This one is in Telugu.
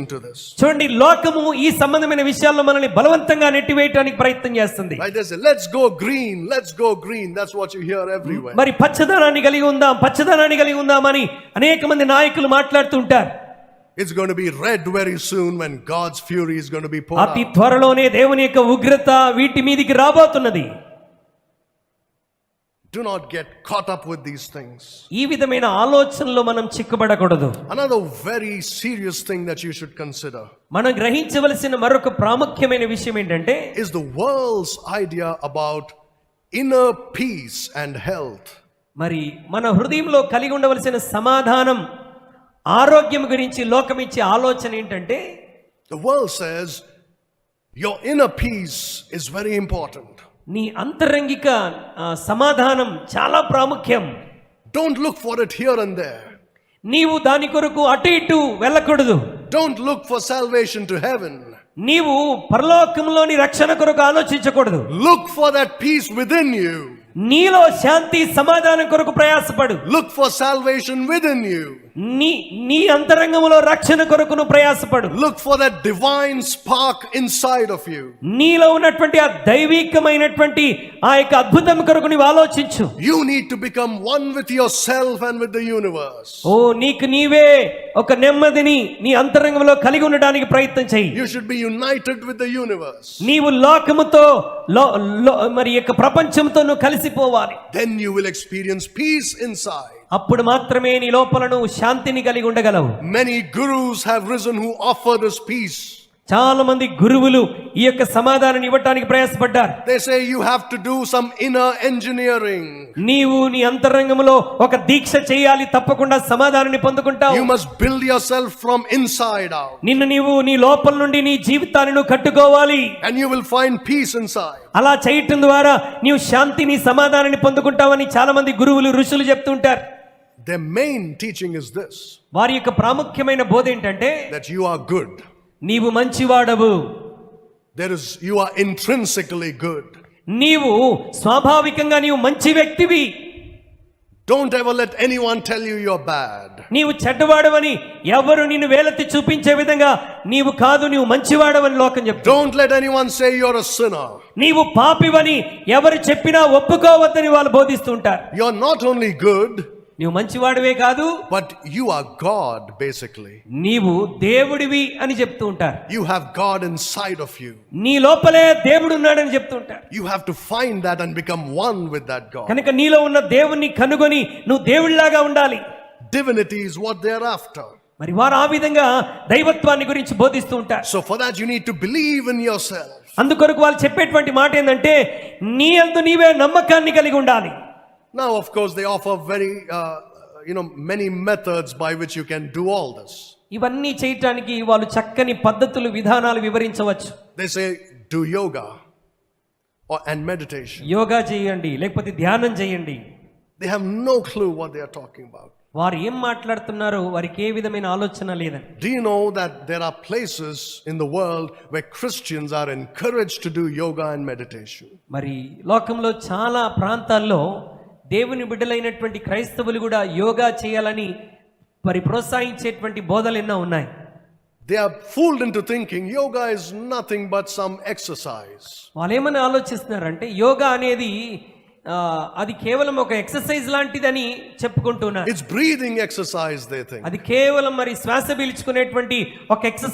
into this. చూడండి, లోకము ఈ సంబంధమైన విషయాల్లో మనల్ని బలవంతంగా నెట్టివేయడానికి ప్రయత్నం చేస్తుంది. Right? They say, let's go green, let's go green. That's what you hear everywhere. మరి పచ్చదనాన్ని కలిగి ఉందాం, పచ్చదనాన్ని కలిగి ఉందామని అనేక మంది నాయకులు మాట్లాడుతూ ఉంటారు. It's going to be red very soon when God's fury is going to be poured out. అతి త్వరలోనే దేవుని యొక్క ఉగ్రత వీటి మీదికి రాబోతున్నది. Do not get caught up with these things. ఈ విధమైన ఆలోచనలో మనం చిక్కుబడకూడదు. Another very serious thing that you should consider మనం గ్రహించవలసిన మరొక ప్రాముఖ్యమైన విషయం ఏంటంటే is the world's idea about inner peace and health. మరి మన హృదయంలో కలిగి ఉండవలసిన సమాధానం, ఆరోగ్యం గురించి లోకం ఇచ్చే ఆలోచన ఏంటంటే, The world says your inner peace is very important. నీ అంతరంగిక సమాధానం చాలా ప్రాముఖ్యం. Don't look for it here and there. నీవు దాని కొరకు అటు ఇటు వెళ్ళకూడదు. Don't look for salvation to heaven. నీవు పరలోకంలోని రక్షణ కొరకు ఆలోచించకూడదు. Look for that peace within you. నీలో శాంతి సమాధానం కొరకు ప్రయాసపడు. Look for salvation within you. నీ అంతరంగములో రక్షణ కొరకు ప్రయాసపడు. Look for that divine spark inside of you. నీలో ఉన్నటువంటి ఆ దైవికమైనటువంటి ఆ యొక్క అద్భుతం కొరకు నీవు ఆలోచించు. You need to become one with yourself and with the universe. నీకు నీవే ఒక నెమ్మదిని నీ అంతరంగంలో కలిగి ఉండడానికి ప్రయత్నం చేయి. You should be united with the universe. నీవు లోకముతో మరి యొక్క ప్రపంచంతో నువ్వు కలిసిపోవాలి. Then you will experience peace inside. అప్పుడు మాత్రమే నీ లోపల నువ్వు శాంతిని కలిగి ఉండగలవు. Many gurus have risen who offer this peace. చాలా మంది గురువులు ఈ యొక్క సమాధానాన్ని ఇవ్వడానికి ప్రయాసపడ్డారు. They say you have to do some inner engineering. నీవు నీ అంతరంగంలో ఒక దీక్ష చేయాలి, తప్పకుండా సమాధానాన్ని పొందుకుంటావు. You must build yourself from inside out. నీవు నీ లోపల నుండి నీ జీవితాన్ని నువ్వు కట్టుకోవాలి. And you will find peace inside. అలా చేయటం ద్వారా నీవు శాంతిని సమాధానాన్ని పొందుకుంటావని చాలా మంది గురువులు ఋషులు చెప్తుంటారు. Their main teaching is this. వారి యొక్క ప్రాముఖ్యమైన బోధ ఏంటంటే, that you are good. నీవు మంచివాడవు. You are intrinsically good. నీవు స్వాభావికంగా నీవు మంచి వ్యక్తివి. Don't ever let anyone tell you you're bad. నీవు చెడ్డవాడవని ఎవరు నిన్ను వేలెత్తి చూపించే విధంగా నీవు కాదు, నీవు మంచివాడవని లోకం చెప్తుంది. Don't let anyone say you're a sinner. నీవు పాపివని ఎవరు చెప్పినా ఒప్పుకోవద్దని వాళ్ళు బోధిస్తూ ఉంటారు. You're not only good, నీవు మంచివాడివే కాదు, but you are God basically. నీవు దేవుడివి అని చెప్తూ ఉంటారు. You have God inside of you. నీ లోపలే దేవుడు ఉన్నాడని చెప్తూ ఉంటారు. You have to find that and become one with that God. కనుక నీలో ఉన్న దేవుణ్ణి కనుగొని నువ్వు దేవుడిలాగా ఉండాలి. Divinity is what they're after. మరి వారు ఆ విధంగా దైవత్వాన్ని గురించి బోధిస్తూ ఉంటారు. So for that you need to believe in yourself. అందుకొరకు వాళ్ళు చెప్పేటువంటి మాట ఏంటంటే, నీ యందు నీవే నమ్మకాన్ని కలిగి ఉండాలి. Now, of course, they offer very, many methods by which you can do all this. ఇవన్నీ చేయటానికి వాళ్ళు చక్కని పద్ధతులు, విధానాలు వివరించవచ్చు. They say, do yoga and meditation. Yoga చేయండి, లేకపోతే ధ్యానం చేయండి. They have no clue what they are talking about. వారు ఏం మాట్లాడుతున్నారో వారికి ఏ విధమైన ఆలోచన లేదని. Do you know that there are places in the world where Christians are encouraged to do yoga and meditation? మరి లోకంలో చాలా ప్రాంతాల్లో దేవుని బిడ్డలైనటువంటి క్రైస్తవులు కూడా యోగా చేయాలని మరి ప్రోత్సహించేటువంటి బోధలు ఎన్నో ఉన్నాయి. They are fooled into thinking yoga is nothing but some exercise. వాళ్ళు ఏమని ఆలోచిస్తున్నారంటే, యోగా అనేది అది కేవలం ఒక ఎక్సర్సైజ్ లాంటిదని చెప్పుకుంటున్నారు. It's breathing exercise they think. అది కేవలం మరి శ్వాస పీల్చుకునేటువంటి ఒక ఎక్సర్సైజ్